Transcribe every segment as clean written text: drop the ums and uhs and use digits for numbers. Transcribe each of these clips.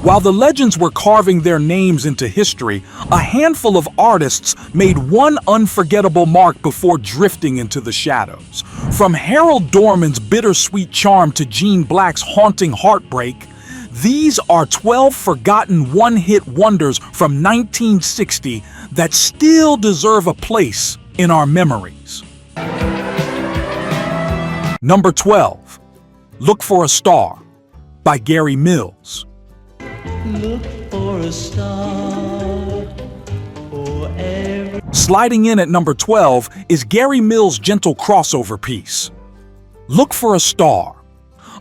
While the legends were carving their names into history, a handful of artists made one unforgettable mark before drifting into the shadows. From Harold Dorman's bittersweet charm to Gene Black's haunting heartbreak, these are 12 forgotten one-hit wonders from 1960 that still deserve a place in our memories. Number 12, Look for a Star by Gary Mills. Look for a star for every... Sliding in at number 12 is Gary Mills' gentle crossover piece, Look for a Star,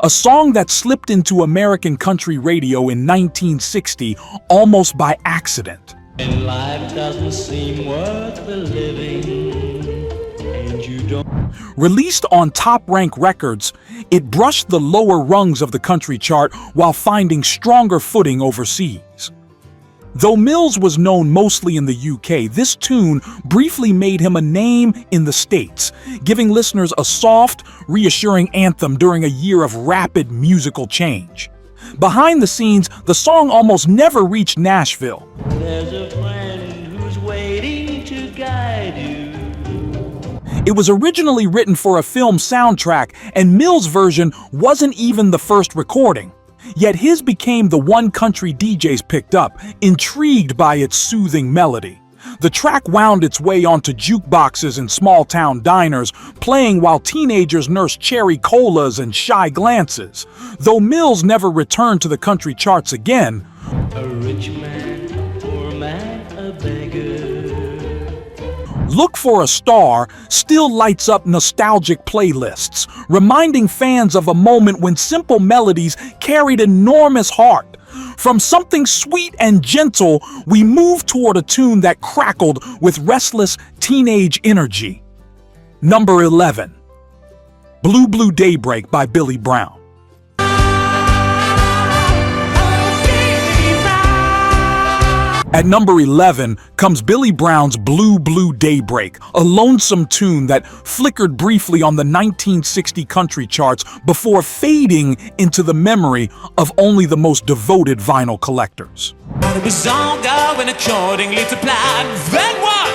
a song that slipped into American country radio in 1960 almost by accident. And life doesn't seem worth the living, and you don't... Released on Top Rank Records, it brushed the lower rungs of the country chart while finding stronger footing overseas. Though Mills was known mostly in the UK, this tune briefly made him a name in the States, giving listeners a soft, reassuring anthem during a year of rapid musical change. Behind the scenes, the song almost never reached Nashville. There's a friend who's waiting to guide you. It was originally written for a film soundtrack, and Mills' version wasn't even the first recording. Yet his became the one country DJs picked up, intrigued by its soothing melody. The track wound its way onto jukeboxes in small-town diners, playing while teenagers nursed cherry colas and shy glances. Though Mills never returned to the country charts again, A rich man, poor man, a beggar. Look for a Star still lights up nostalgic playlists, reminding fans of a moment when simple melodies carried enormous heart. From something sweet and gentle, we move toward a tune that crackled with restless teenage energy. Number 11, Blue Blue Daybreak by Billy Brown. At number 11 comes Billy Brown's Blue Blue Daybreak, a lonesome tune that flickered briefly on the 1960 country charts before fading into the memory of only the most devoted vinyl collectors. It was all going accordingly to plan. Then what?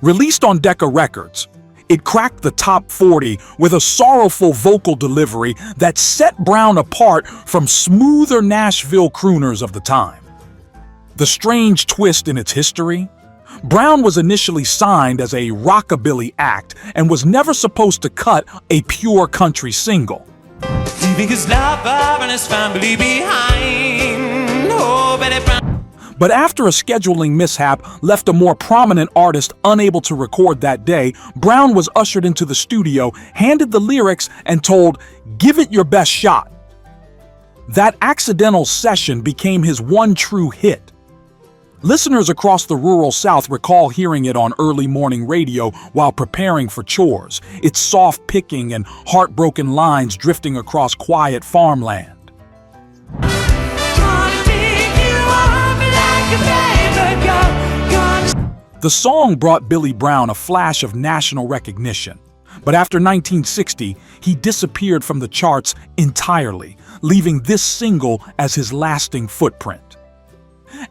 Released on Decca Records, it cracked the top 40 with a sorrowful vocal delivery that set Brown apart from smoother Nashville crooners of the time. The strange twist in its history? Brown was initially signed as a rockabilly act and was never supposed to cut a pure country single. Leaving his lover and his family behind. Oh, Billy Brown. But after a scheduling mishap left a more prominent artist unable to record that day, Brown was ushered into the studio, handed the lyrics, and told, "Give it your best shot." That accidental session became his one true hit. Listeners across the rural South recall hearing it on early morning radio while preparing for chores, its soft picking and heartbroken lines drifting across quiet farmland. The song brought Billy Brown a flash of national recognition, but after 1960, he disappeared from the charts entirely, leaving this single as his lasting footprint.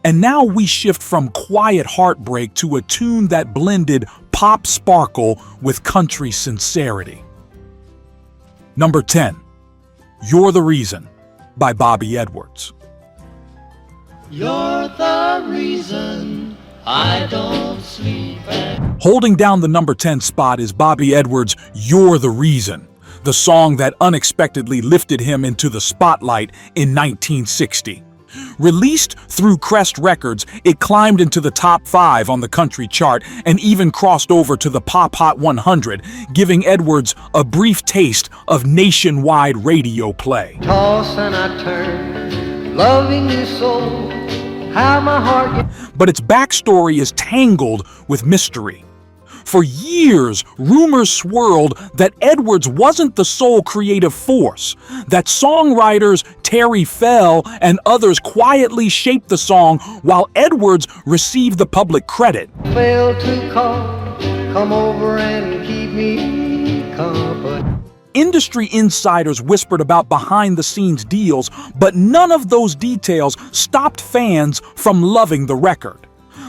And now we shift from quiet heartbreak to a tune that blended pop sparkle with country sincerity. Number 10, You're the Reason by Bobby Edwards. You're the reason I don't sleep at... Holding down the number 10 spot is Bobby Edwards' You're the Reason, the song that unexpectedly lifted him into the spotlight in 1960. Released through Crest Records, it climbed into the top 5 on the country chart and even crossed over to the Pop Hot 100, giving Edwards a brief taste of nationwide radio play. Toss and I turn, loving you so, how my heart... But its backstory is tangled with mystery. For years, rumors swirled that Edwards wasn't the sole creative force, that songwriters Terry Fell and others quietly shaped the song while Edwards received the public credit. Fail to call, come over and keep me company. Industry insiders whispered about behind-the-scenes deals, but none of those details stopped fans from loving the record.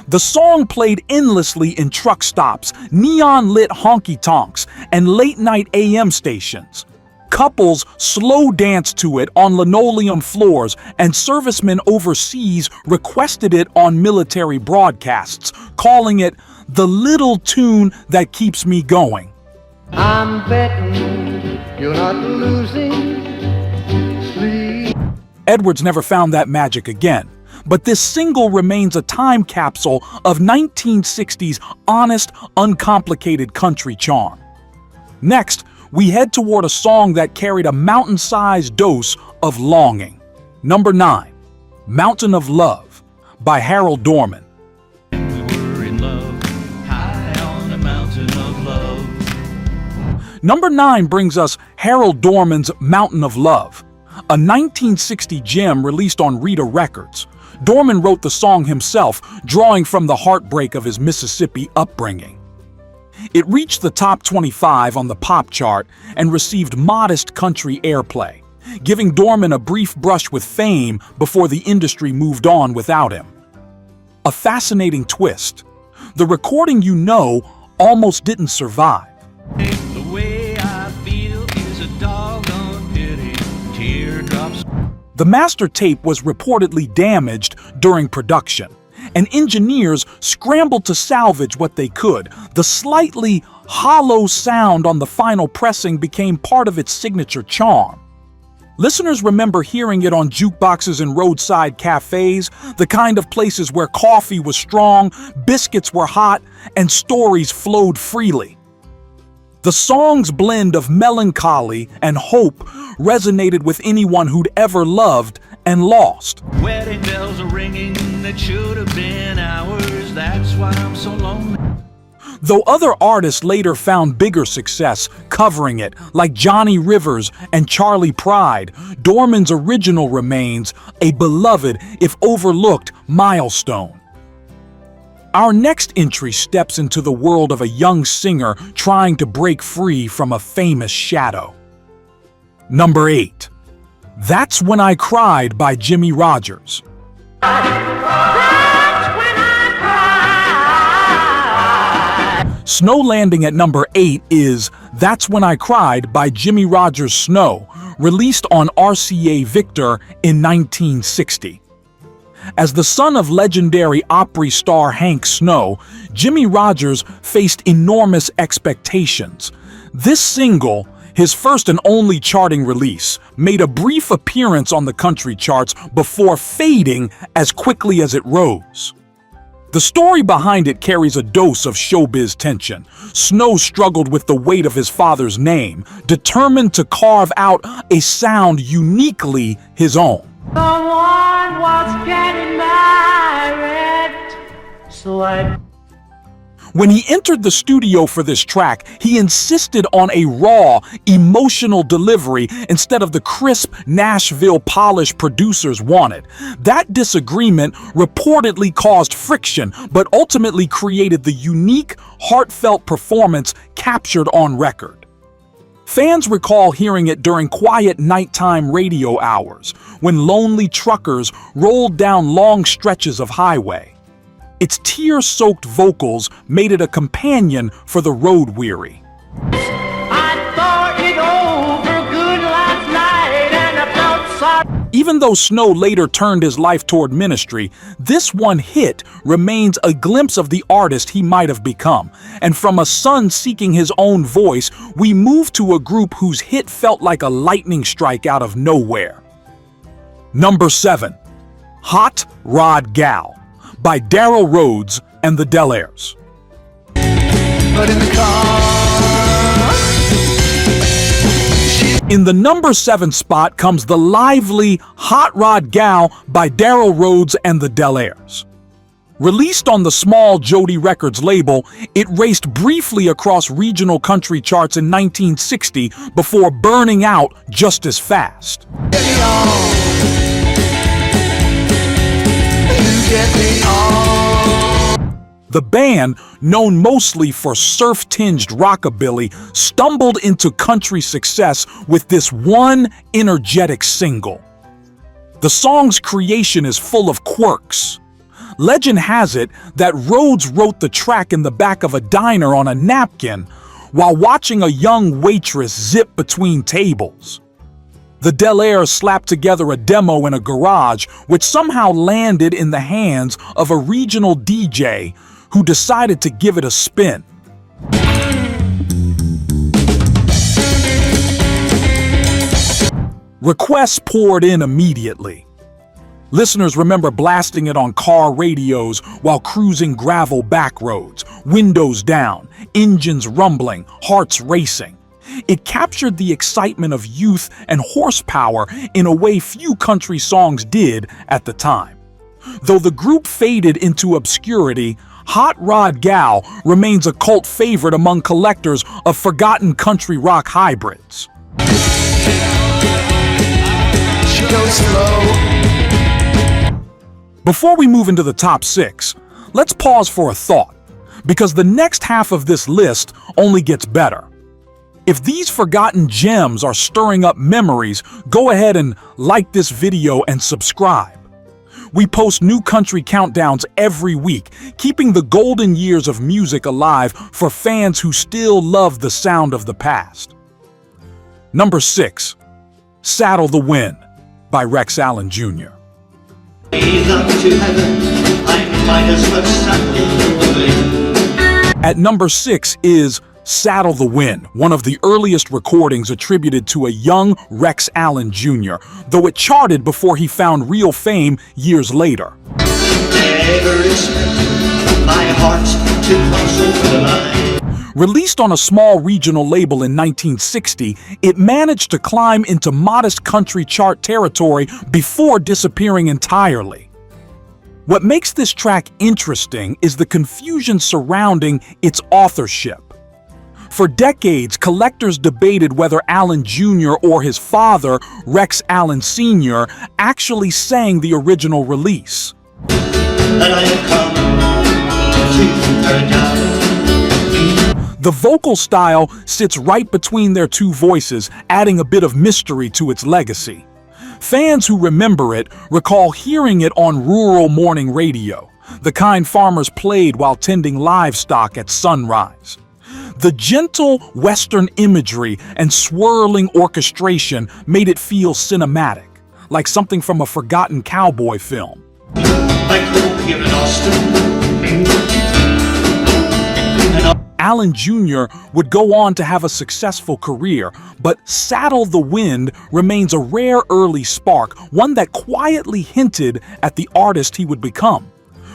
The song played endlessly in truck stops, neon-lit honky-tonks, and late-night AM stations. Couples slow danced to it on linoleum floors, and servicemen overseas requested it on military broadcasts, calling it the little tune that keeps me going. I'm betting you're not losing sleep. Edwards never found that magic again, but this single remains a time capsule of 1960s honest, uncomplicated country charm. Next, we head toward a song that carried a mountain-sized dose of longing. Number 9, Mountain of Love by Harold Dorman. We were in love, high on the mountain of love. Number 9 brings us Harold Dorman's Mountain of Love, a 1960 gem released on Rita Records. Dorman wrote the song himself, drawing from the heartbreak of his Mississippi upbringing. It reached the top 25 on the pop chart and received modest country airplay, giving Dorman a brief brush with fame before the industry moved on without him. A fascinating twist. The recording you know almost didn't survive. The way I feel is a doggone pity. Teardrops. The master tape was reportedly damaged during production, and engineers scrambled to salvage what they could. The slightly hollow sound on the final pressing became part of its signature charm. Listeners remember hearing it on jukeboxes and roadside cafes, the kind of places where coffee was strong, biscuits were hot, and stories flowed freely. The song's blend of melancholy and hope resonated with anyone who'd ever loved and lost. Wedding bells are ringing that should have been ours. That's why I'm so lonely. Though other artists later found bigger success covering it, like Johnny Rivers and Charlie Pride, Dorman's original remains a beloved, if overlooked, milestone. Our next entry steps into the world of a young singer trying to break free from a famous shadow. Number 8. That's When I Cried by Jimmie Rodgers. Snow landing at number 8 is That's When I Cried by Jimmie Rodgers Snow, released on RCA Victor in 1960. As the son of legendary Opry star Hank Snow, Jimmie Rodgers faced enormous expectations. This single, his first and only charting release, made a brief appearance on the country charts before fading as quickly as it rose. The story behind it carries a dose of showbiz tension. Snow struggled with the weight of his father's name, determined to carve out a sound uniquely his own. Someone was getting married, so When he entered the studio for this track, he insisted on a raw, emotional delivery instead of the crisp Nashville polish producers wanted. That disagreement reportedly caused friction, but ultimately created the unique, heartfelt performance captured on record. Fans recall hearing it during quiet nighttime radio hours, when lonely truckers rolled down long stretches of highway. Its tear-soaked vocals made it a companion for the road-weary. I thought it over good last night and I felt sorry. Even though Snow later turned his life toward ministry, this one hit remains a glimpse of the artist he might have become. And from a son seeking his own voice, we move to a group whose hit felt like a lightning strike out of nowhere. Number 7. Hot Rod Gal by Daryl Rhodes and the Delaires. But in the car, In the number 7 spot comes the lively Hot Rod Gal by Daryl Rhodes and the Delaires. Released on the Small Jody Records label, it raced briefly across regional country charts in 1960 before burning out just as fast. get me on. You get me on. The band, known mostly for surf-tinged rockabilly, stumbled into country success with this one energetic single. The song's creation is full of quirks. Legend has it that Rhodes wrote the track in the back of a diner on a napkin while watching a young waitress zip between tables. The Delairs slapped together a demo in a garage, which somehow landed in the hands of a regional DJ who decided to give it a spin. Requests poured in immediately. Listeners remember blasting it on car radios while cruising gravel back roads, windows down, engines rumbling, hearts racing. It captured the excitement of youth and horsepower in a way few country songs did at the time. Though the group faded into obscurity, Hot Rod Gal remains a cult favorite among collectors of forgotten country rock hybrids. She goes slow. Before we move into the top 6, let's pause for a thought, because the next half of this list only gets better. If these forgotten gems are stirring up memories, go ahead and like this video and subscribe. We post new country countdowns every week, keeping the golden years of music alive for fans who still love the sound of the past. Number 6, Saddle the Wind by Rex Allen Jr. At number 6 is Saddle the Wind, one of the earliest recordings attributed to a young Rex Allen Jr., though it charted before he found real fame years later. Released on a small regional label in 1960, it managed to climb into modest country chart territory before disappearing entirely. What makes this track interesting is the confusion surrounding its authorship. For decades, collectors debated whether Allen Jr. or his father, Rex Allen Sr., actually sang the original release. The vocal style sits right between their two voices, adding a bit of mystery to its legacy. Fans who remember it recall hearing it on rural morning radio, the kind farmers played while tending livestock at sunrise. The gentle Western imagery and swirling orchestration made it feel cinematic, like something from a forgotten cowboy film. Allen Jr. would go on to have a successful career, but Saddle the Wind remains a rare early spark, one that quietly hinted at the artist he would become.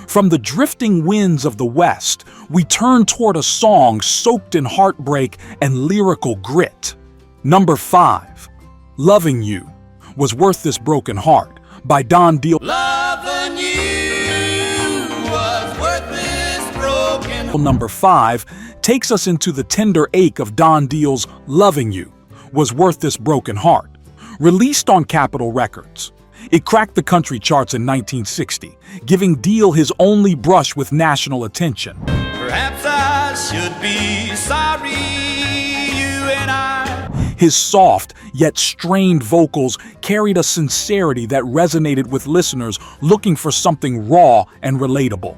From the drifting winds of the West, we turn toward a song soaked in heartbreak and lyrical grit. Number 5, Loving You Was Worth This Broken Heart by Don Deal. Loving you was worth this broken heart. Number 5 takes us into the tender ache of Don Deal's Loving You Was Worth This Broken Heart, released on Capitol Records. It cracked the country charts in 1960, giving Deal his only brush with national attention. Perhaps I should be sorry, you and I. His soft, yet strained vocals carried a sincerity that resonated with listeners looking for something raw and relatable.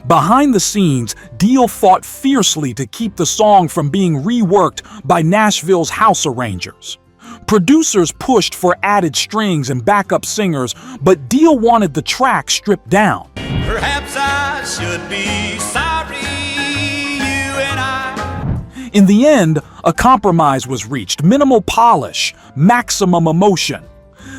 Behind the scenes, Deal fought fiercely to keep the song from being reworked by Nashville's house arrangers. Producers pushed for added strings and backup singers, but Deal wanted the track stripped down. Perhaps I should be sorry, you and I. In the end, a compromise was reached: minimal polish, maximum emotion.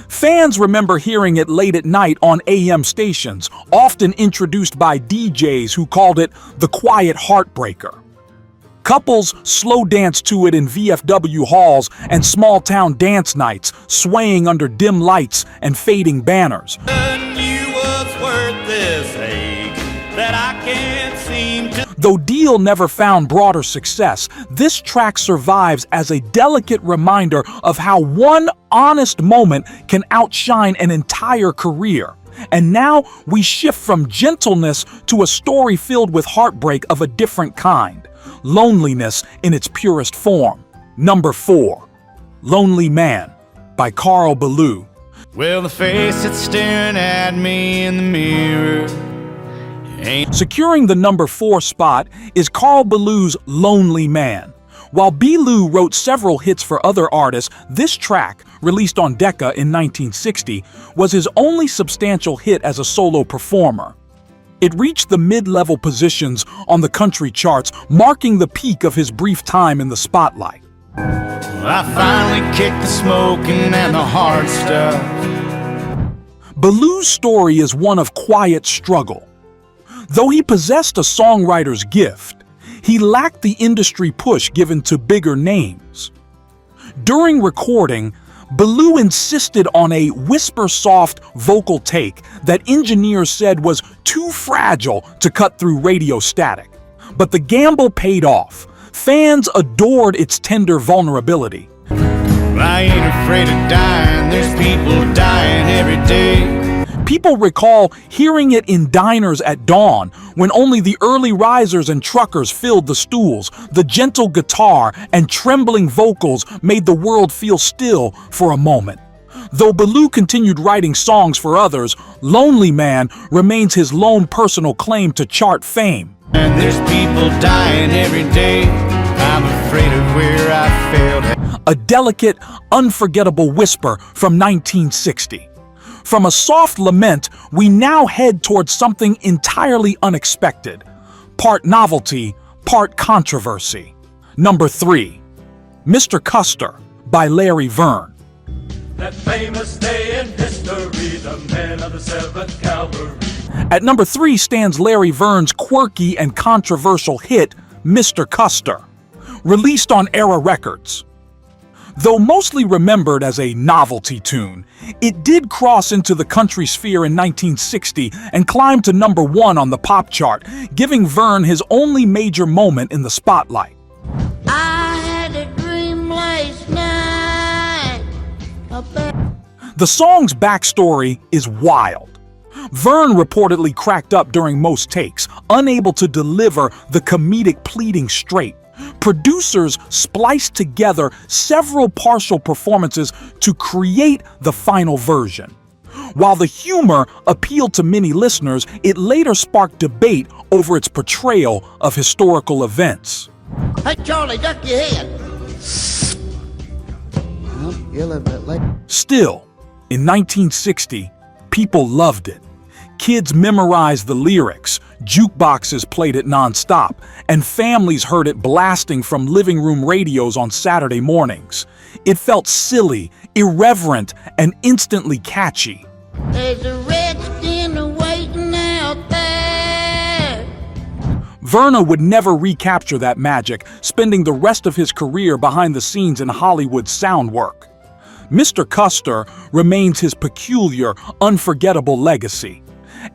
Fans remember hearing it late at night on AM stations, often introduced by DJs who called it the quiet heartbreaker. Couples slow danced to it in VFW halls and small-town dance nights, swaying under dim lights and fading banners. And you was worth this ache that I can't seem to. Though Deal never found broader success, this track survives as a delicate reminder of how one honest moment can outshine an entire career. And now we shift from gentleness to a story filled with heartbreak of a different kind, loneliness in its purest form. Number 4, Lonely Man by Carl Ballou. Well, the face that's staring at me in the mirror ain't. Securing the number 4 spot is Carl Ballou's Lonely Man. While Ballou wrote several hits for other artists, this track, released on Decca in 1960, was his only substantial hit as a solo performer. It reached the mid-level positions on the country charts, marking the peak of his brief time in the spotlight. I finally kicked the smoking and the hard stuff. Ballou's story is one of quiet struggle. Though he possessed a songwriter's gift, he lacked the industry push given to bigger names. During recording, Ballou insisted on a whisper-soft vocal take that engineers said was too fragile to cut through radio static. But the gamble paid off. Fans adored its tender vulnerability. I ain't afraid of dying, there's people dying every day. People recall hearing it in diners at dawn when only the early risers and truckers filled the stools. The gentle guitar and trembling vocals made the world feel still for a moment. Though Ballou continued writing songs for others, Lonely Man remains his lone personal claim to chart fame. And there's people dying every day. I'm afraid of where I failed. A delicate, unforgettable whisper from 1960. From a soft lament, we now head towards something entirely unexpected. Part novelty, part controversy. Number 3, Mr. Custer by Larry Verne. That famous day in history, the men of the 7th Cavalry. At number 3 stands Larry Verne's quirky and controversial hit, Mr. Custer, released on Era Records. Though mostly remembered as a novelty tune, it did cross into the country sphere in 1960 and climbed to number 1 on the pop chart, giving Verne his only major moment in the spotlight. I had a dream last night. The song's backstory is wild. Verne reportedly cracked up during most takes, unable to deliver the comedic pleading straight. Producers spliced together several partial performances to create the final version. While the humor appealed to many listeners, it later sparked debate over its portrayal of historical events. Hey, Charlie, duck your head. Well, you'll live that later. Still, in 1960, people loved it. Kids memorized the lyrics, jukeboxes played it nonstop, and families heard it blasting from living room radios on Saturday mornings. It felt silly, irreverent, and instantly catchy. There's a redskin waiting out there. Verne would never recapture that magic, spending the rest of his career behind the scenes in Hollywood's sound work. Mr. Custer remains his peculiar, unforgettable legacy.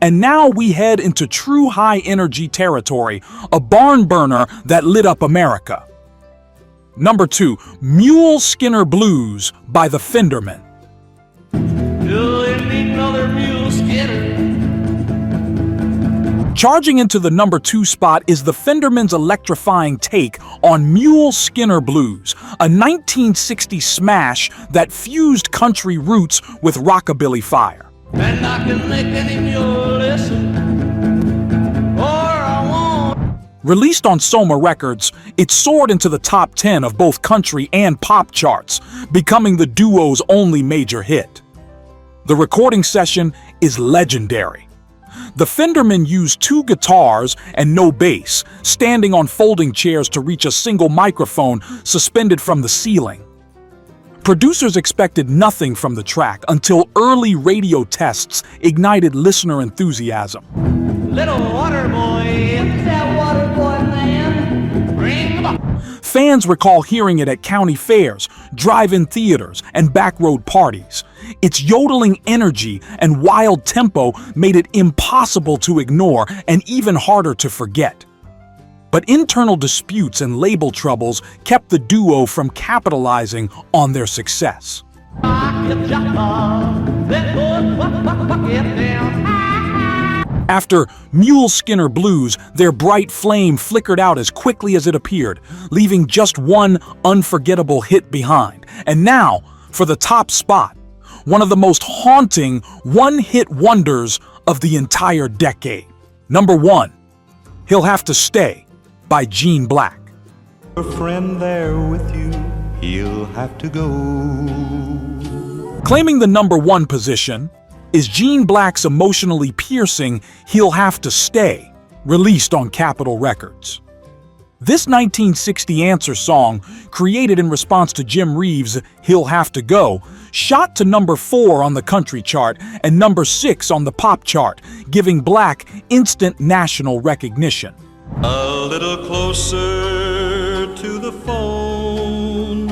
And now we head into true high-energy territory, a barn burner that lit up America. Number 2, Mule Skinner Blues by the Fendermen. You'll need another Mule Skinner. Charging into the number 2 spot is the Fendermen's electrifying take on Mule Skinner Blues, a 1960 smash that fused country roots with rockabilly fire. And I can make any mule listen, or I won't. Released on Soma Records, it soared into the top 10 of both country and pop charts, becoming the duo's only major hit. The recording session is legendary. The Fendermen used 2 guitars and no bass, standing on folding chairs to reach a single microphone suspended from the ceiling. Producers expected nothing from the track until early radio tests ignited listener enthusiasm. Little water boy, it's that water boy man. Bring the Fans recall hearing it at county fairs, drive-in theaters, and backroad parties. Its yodeling energy and wild tempo made it impossible to ignore and even harder to forget. But internal disputes and label troubles kept the duo from capitalizing on their success. After Mule Skinner Blues, their bright flame flickered out as quickly as it appeared, leaving just one unforgettable hit behind. And now, for the top spot, one of the most haunting one-hit wonders of the entire decade. Number 1, He'll Have to Stay by Gene Black. A friend there with you, he'll have to go. Claiming the number 1 position is Gene Black's emotionally piercing He'll Have to Stay, released on Capitol Records. This 1960 answer song, created in response to Jim Reeves' He'll Have to Go, shot to number 4 on the country chart and number 6 on the pop chart, giving Black instant national recognition. A little closer to the phone.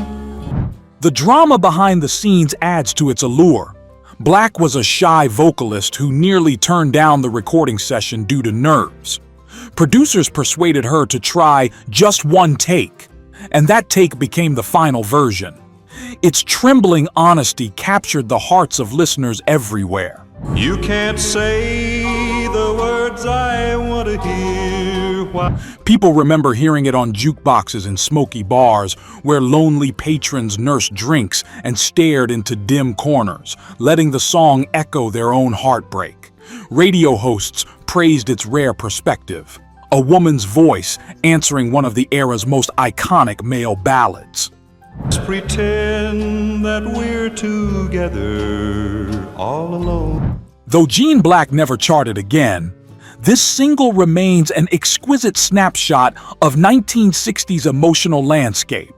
The drama behind the scenes adds to its allure. Black was a shy vocalist who nearly turned down the recording session due to nerves. Producers persuaded her to try just one take, and that take became the final version. Its trembling honesty captured the hearts of listeners everywhere. You can't say the words I want to hear. People remember hearing it on jukeboxes in smoky bars where lonely patrons nursed drinks and stared into dim corners, letting the song echo their own heartbreak. Radio hosts praised its rare perspective, a woman's voice answering one of the era's most iconic male ballads. Let's pretend that we're together all alone. Though Gene Black never charted again, this single remains an exquisite snapshot of 1960s emotional landscape.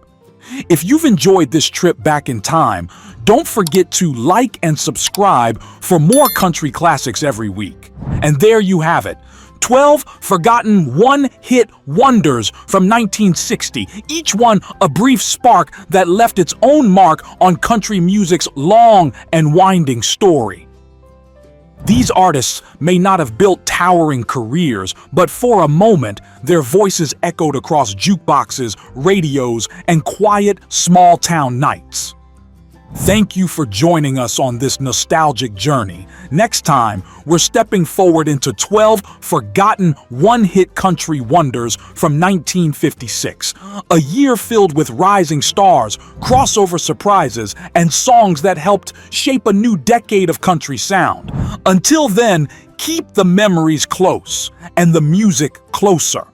If you've enjoyed this trip back in time, don't forget to like and subscribe for more country classics every week. And there you have it, 12 forgotten one-hit wonders from 1960, each one a brief spark that left its own mark on country music's long and winding story. These artists may not have built towering careers, but for a moment, their voices echoed across jukeboxes, radios, and quiet, small-town nights. Thank you for joining us on this nostalgic journey. Next time, we're stepping forward into 12 forgotten one-hit country wonders from 1956. A year filled with rising stars, crossover surprises, and songs that helped shape a new decade of country sound. Until then, keep the memories close and the music closer.